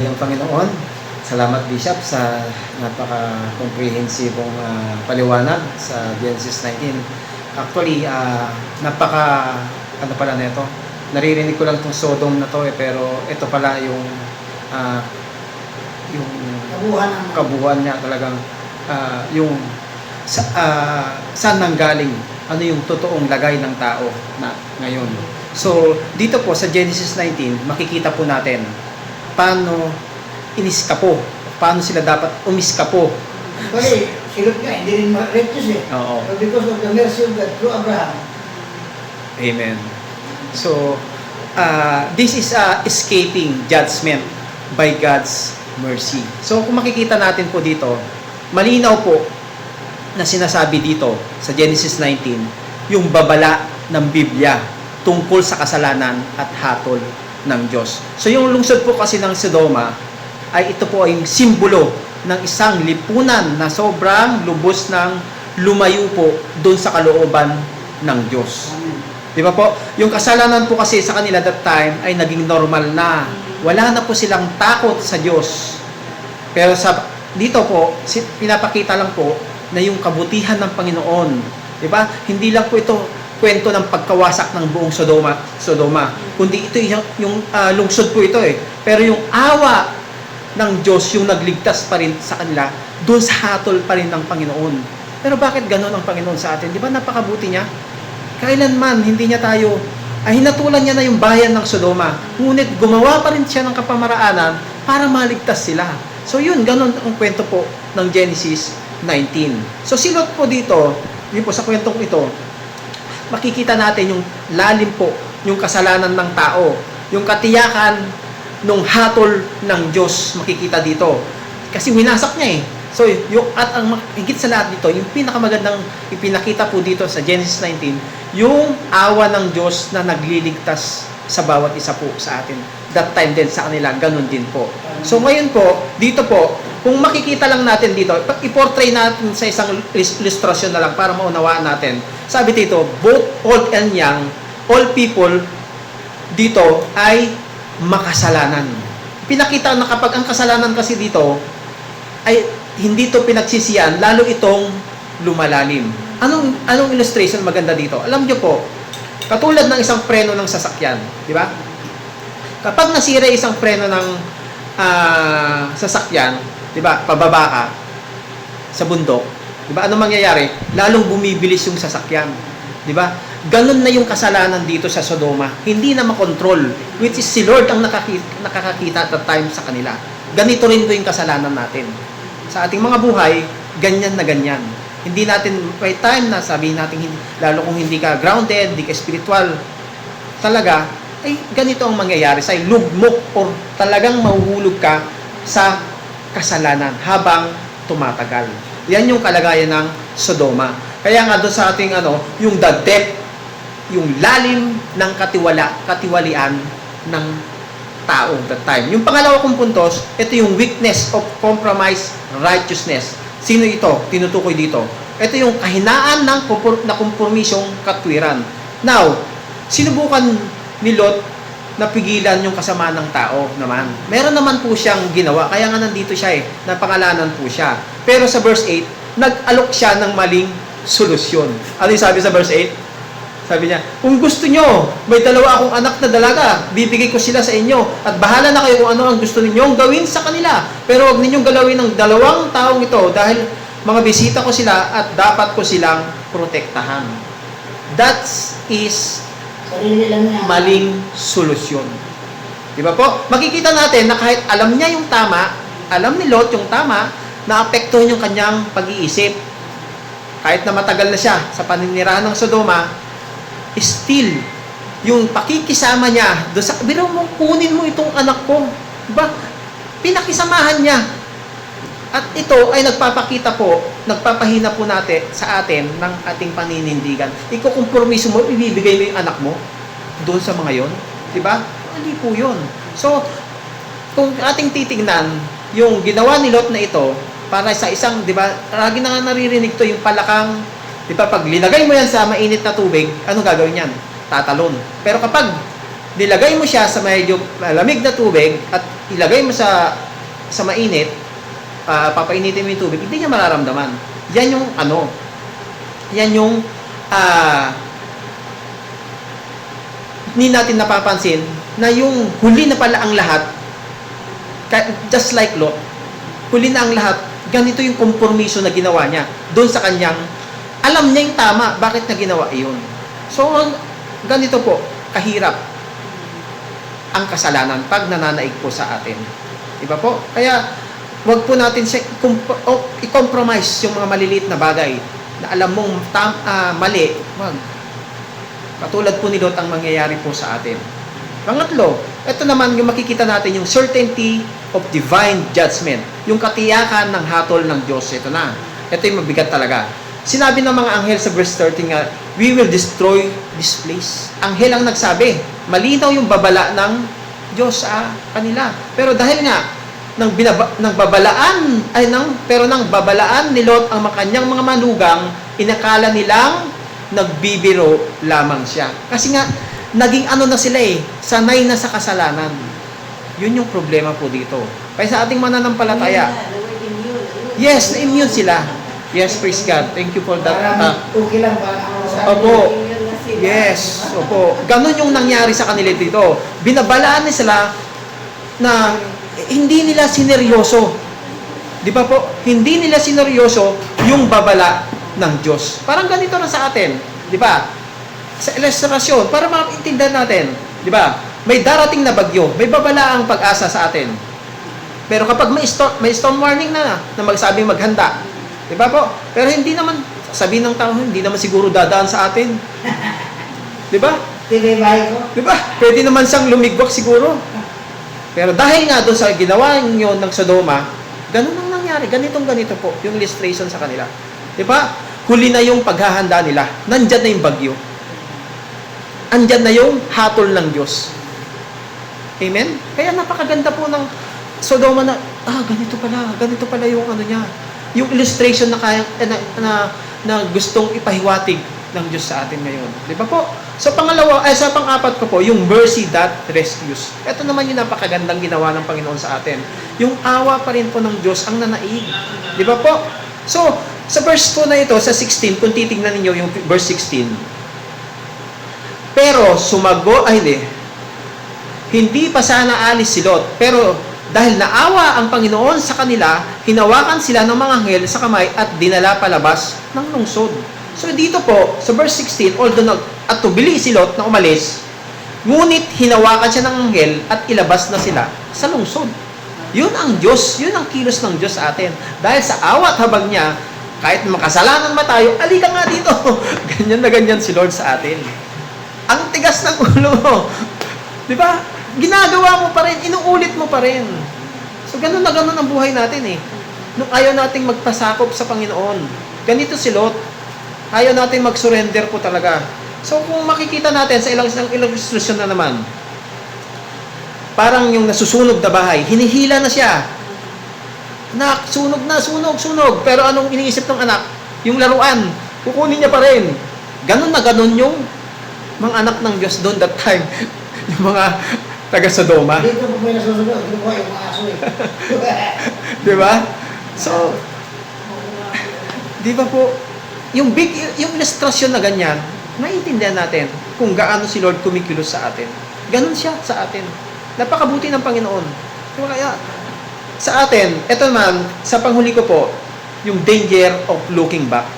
Ng Panginoon. Salamat Bishop sa napaka-comprehensibong paliwanag sa Genesis 19. Actually, napaka ano pala nito. Naririnig ko lang itong Sodom na to pero ito pala yung kabuuan niya talagang yung saan nanggaling, ano yung totoong lagay ng tao na ngayon. So, dito po sa Genesis 19, makikita po natin paano iniskapo, paano sila dapat umiskapo. Actually, silot nga, hindi rin ma-righteous eh. Oo. But because of the mercy of God through Abraham. Amen. So, this is escaping judgment by God's mercy. So, kung makikita natin po dito, malinaw po na sinasabi dito sa Genesis 19, yung babala ng Biblia tungkol sa kasalanan at hatol ng Diyos. So, yung lungsod po kasi ng Sodoma, ay ito po ay simbolo ng isang lipunan na sobrang lubos ng lumayo po doon sa kalooban ng Diyos. Di ba po? Yung kasalanan po kasi sa kanila that time ay naging normal na. Wala na po silang takot sa Diyos. Pero dito po, pinapakita lang po na yung kabutihan ng Panginoon. Di ba? Hindi lang po ito kwento ng pagkawasak ng buong Sodoma. Kundi ito yung lungsod po ito eh. Pero yung awa ng Diyos yung nagligtas pa rin sa kanila, doon sa hatol pa rin ng Panginoon. Pero bakit gano'n ang Panginoon sa atin? Di ba napakabuti niya? Kailanman, hindi niya tayo, hinatulan niya na yung bayan ng Sodoma. Ngunit gumawa pa rin siya ng kapamaraanan para maligtas sila. So yun, gano'n ang kwento po ng Genesis 19. So silot po dito, yun po sa kwentong ito, makikita natin yung lalim po, yung kasalanan ng tao, yung katiyakan nung hatol ng Diyos, makikita dito. Kasi winasak niya eh. So, ang higit sa lahat dito, yung pinakamagandang ipinakita po dito sa Genesis 19, yung awa ng Diyos na nagliligtas sa bawat isa po sa atin. That time din sa kanila, ganun din po. So, ngayon po, dito po, kung makikita lang natin dito, i-portray natin sa isang ilustrasyon na lang para maunawaan natin. Sabi dito, both old and young, all people dito ay makasalanan. Pinakita na kapag ang kasalanan kasi dito ay hindi to pinagsisiyan, lalo itong lumalalim. Anong illustration maganda dito? Alam niyo po, katulad ng isang preno ng sasakyan, di ba? Kapag nasira isang preno ng sasakyan, di ba? Pababa ka sa bundok, di ba? Anong mangyayari? Lalong bumibilis yung sasakyan, di ba? Ganun na yung kasalanan dito sa Sodoma. Hindi na makontrol, which is si Lord ang nakakakita at the time sa kanila. Ganito rin po yung kasalanan natin. Sa ating mga buhay, ganyan na ganyan. Hindi natin, may time na sabihin natin, lalo kung hindi ka grounded, hindi ka spiritual, talaga, ay ganito ang mangyayari sa'yo. Lugmok or talagang mahuhulog ka sa kasalanan habang tumatagal. Yan yung kalagayan ng Sodoma. Kaya nga doon sa ating yung the depth, yung lalim ng katiwalian ng tao that time. Yung pangalawa kong puntos, ito yung weakness of compromise righteousness. Sino ito? Tinutukoy dito. Ito yung kahinaan ng kompromisyong katwiran. Now, sinubukan ni Lot na pigilan yung kasama ng tao naman. Meron naman po siyang ginawa, kaya nga nandito siya napangalanan po siya. Pero sa verse 8, nag-alok siya ng maling solusyon. Ano yung sabi sa verse 8? Sabi niya, kung gusto nyo, may dalawa akong anak na dalaga, bibigay ko sila sa inyo, at bahala na kayo kung ano ang gusto ninyong gawin sa kanila. Pero huwag ninyong galawin ng dalawang taong ito dahil mga bisita ko sila at dapat ko silang protektahan. That is maling solusyon. Diba po? Makikita natin na kahit alam niya yung tama, alam ni Lot yung tama, naapektuhan yung kanyang pag-iisip. Kahit na matagal na siya sa paninirahan ng Sodoma, still, yung pakikisama niya, biro mo, kunin mo itong anak ko. Diba? Pinakisamahan niya. At ito ay nagpapakita po, nagpapahina po natin sa atin ng ating paninindigan. Ikukompromiso mo, ibibigay mo yung anak mo doon sa mga yon. Diba? Hindi po yun. So, kung ating titignan, yung ginawa ni Lot na ito, para sa isang, di ba, lagi na nga naririnig to yung palakang, di ba, pag linagay mo yan sa mainit na tubig, anong gagawin yan? Tatalon. Pero kapag nilagay mo siya sa medyo malamig na tubig at ilagay mo sa mainit, papainitin mo yung tubig, hindi niya mararamdaman. Yan yung yan yung hindi natin napapansin na yung huli na pala ang lahat, just like Lot, huli na ang lahat, ganito yung kompromiso na ginawa niya doon sa kanyang, alam niya yung tama, bakit na ginawa iyon. So, ganito po, kahirap ang kasalanan pag nananaig po sa atin. Diba po? Kaya, wag po natin i-compromise yung mga maliliit na bagay na alam mong mali. Wag. Katulad po ni Lot ang mangyayari po sa atin. Pangatlo, ito naman yung makikita natin yung certainty of divine judgment. Yung katiyakan ng hatol ng Diyos. Ito na. Ito yung mabigat talaga. Sinabi ng mga anghel sa verse 13 nga, we will destroy this place. Anghel ang nagsabi. Malinaw yung babala ng Diyos sa kanila. Pero dahil nga, nang babalaan ni Lot ang kanyang mga manugang, inakala nilang nagbibiro lamang siya. Kasi nga, naging na sila sanay na sa kasalanan. Yun yung problema po dito. Kaya sa ating mananampalataya, yes, na-immune sila. Yes, praise God. Thank you for that. Okay lang ba? Opo. Yes, opo. Ganon yung nangyari sa kanila dito. Binabalaan nila sila na hindi nila sineryoso. Di ba po? Hindi nila sineryoso yung babala ng Diyos. Parang ganito na sa atin. Di ba? Sa ilustrasyon, para maintindihan natin. Di ba? May darating na bagyo. May babala ang pag-asa sa atin. Pero kapag may storm warning na magsabing maghanda. Di ba po? Pero hindi naman, sabihin ng tao, hindi naman siguro dadaan sa atin. Di ba? Tinibay ko. Di ba? Pwede naman siyang lumigwak siguro. Pero dahil nga doon sa ginawa niyo ng Sodoma, ganun ang nangyari. Ganito po yung illustration sa kanila. Di ba? Huli na yung paghahanda nila. Nandyan na yung bagyo. Andyan na yung hatol ng Diyos. Amen? Kaya napakaganda po ng Sodoma na, ganito pala yung niya. Yung illustration na gustong ipahiwatig ng Diyos sa atin ngayon. Di ba po? Sa pang-apat ko po, yung mercy that rescues. Ito naman yung napakagandang ginawa ng Panginoon sa atin. Yung awa pa rin po ng Diyos ang nanaig. Di ba po? So, sa verse po na ito, sa 16, kung titignan ninyo yung verse 16, pero hindi pa sana alis si Lot, pero dahil naawa ang Panginoon sa kanila, hinawakan sila ng mga anghel sa kamay at dinala palabas ng lungsod. So dito po, sa verse 16, although at tubili si Lot na umalis, ngunit hinawakan siya ng anghel at ilabas na sila sa lungsod. Yun ang Diyos, yun ang kilos ng Diyos sa atin. Dahil sa awa at habag niya, kahit makasalanan ba tayo, alika nga dito. Ganyan na ganyan si Lord sa atin. Ang tigas ng ulo mo. Di ba? Ginagawa mo pa rin, inuulit mo pa rin. So, ganun na ganun ang buhay natin Nung ayaw nating magpasakop sa Panginoon. Ganito si Lot. Ayaw nating mag-surrender po talaga. So, kung makikita natin sa ilang illustration na naman, parang yung nasusunog na bahay, hinihila na siya. Anak, sunog na, sunog. Pero anong iniisip ng anak? Yung laruan, kukunin niya pa rin. Ganun na ganun yung mga anak ng Diyos doon that time. Yung mga taga-Sodoma. Dito po may nasusunod, kinukuha yung mga aso Di ba? So, di ba po, yung illustrasyon na ganyan, naiintindihan natin kung gaano si Lord kumikilos sa atin. Ganon siya sa atin. Napakabuti ng Panginoon. Kaya, sa atin, ito naman, sa panghuli ko po, yung danger of looking back.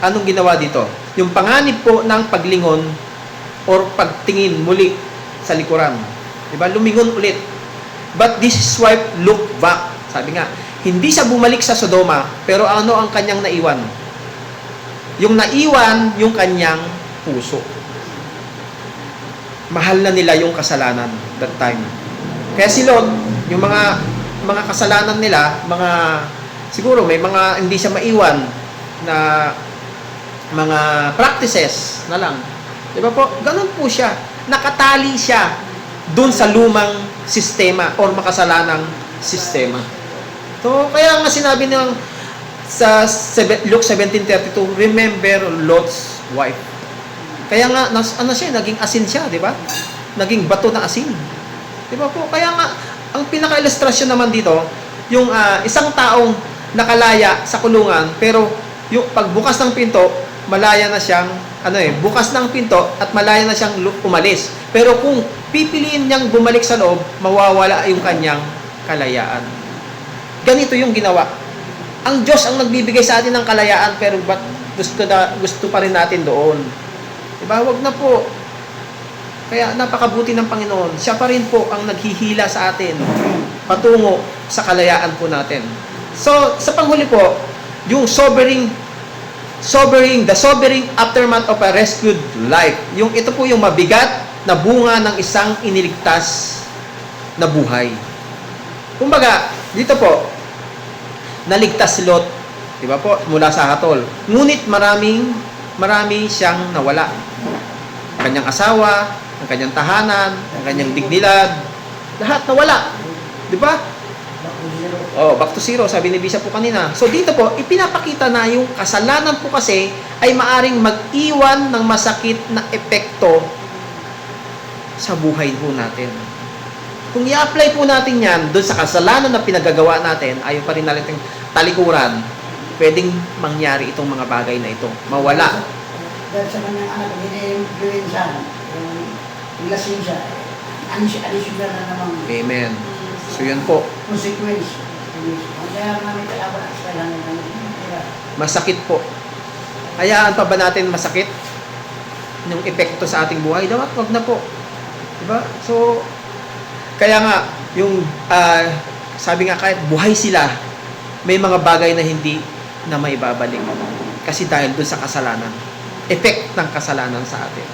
Anong ginawa dito? Yung panganib po ng paglingon or pagtingin muli sa likuran. Diba? Lumingon ulit. But this wife looked back. Sabi nga, hindi siya bumalik sa Sodoma, pero ano ang kanyang naiwan? Yung naiwan, yung kanyang puso. Mahal na nila yung kasalanan that time. Kaya si Lot, yung mga kasalanan nila, siguro may mga hindi siya maiwan na mga practices na lang. Di ba po? Ganun po siya. Nakatali siya dun sa lumang sistema or makasalanang sistema. So, kaya nga sinabi nilang sa Luke 17:32, remember Lot's wife. Kaya nga, naging asin siya, di ba? naging bato na asin. Di ba po? Kaya nga, ang pinaka-ilustrasyon naman dito, yung isang taong nakalaya sa kulungan, pero yung pagbukas ng pinto, malaya na siyang, bukas ng pinto at malaya na siyang umalis. Pero kung pipiliin niyang bumalik sa loob, mawawala yung kanyang kalayaan. Ganito yung ginawa. Ang Diyos ang nagbibigay sa atin ng kalayaan, pero ba't gusto pa rin natin doon? Diba? Wag na po. Kaya napakabuti ng Panginoon. Siya pa rin po ang naghihila sa atin patungo sa kalayaan po natin. So, sa panghuli po, yung the sobering aftermath of a rescued life. Yung ito po yung mabigat na bunga ng isang iniligtas na buhay. Kumbaga, dito po, naligtas si Lot, di ba po, mula sa hatol. Ngunit marami siyang nawala. Kanyang asawa, ang kanyang tahanan, ang kanyang dignidad, lahat nawala. Di ba? Back to zero, sabi ni Bisa po kanina. So dito po, ipinapakita na yung kasalanan po kasi ay maaring mag-iwan ng masakit na epekto sa buhay po natin. Kung i-apply po natin yan doon sa kasalanan na pinagagawa natin, ayaw pa rin natin talikuran, pwedeng mangyari itong mga bagay na ito. Mawala. Dahil sa kanyang anak, ini-influencean, yung lasing siya, additional na namang Amen. So yun po. consequence. Kaya namin kalaban at kailangan namin. Masakit po. Hayaan pa ba natin masakit? Yung epekto sa ating buhay? Dapat wag na po. Diba? So, kaya nga, yung, sabi nga kahit buhay sila, may mga bagay na hindi na may babalik. Kasi dahil doon sa kasalanan. Effect ng kasalanan sa atin.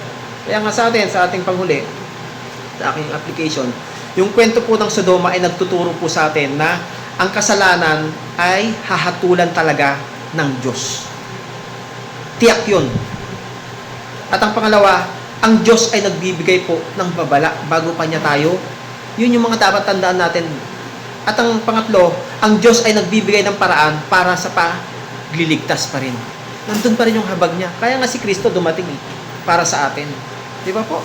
Kaya nga sa atin, sa ating panghuli, sa aking application, yung kwento po ng Sodoma ay nagtuturo po sa atin na ang kasalanan ay hahatulan talaga ng Diyos. Tiyak yun. At ang pangalawa, ang Diyos ay nagbibigay po ng babala bago pa niya tayo. Yun yung mga dapat tandaan natin. At ang pangatlo, ang Diyos ay nagbibigay ng paraan para sa pagliligtas pa rin. Nandun pa rin yung habag niya. Kaya nga si Kristo dumating para sa atin. Di ba po?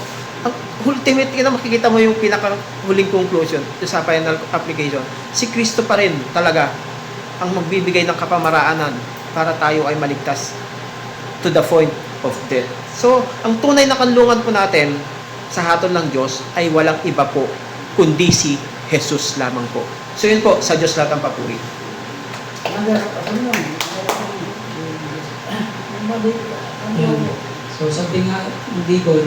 Ang ultimate, makikita mo yung pinakahuling conclusion sa final application. Si Kristo pa rin talaga ang magbibigay ng kapamaraanan para tayo ay maligtas to the point of death. So, ang tunay na kanlungan po natin sa hatol ng Diyos ay walang iba po kundi si Jesus lamang po. So, yun po, sa Diyos lahat ang papuri. So sabi nga ni Rico,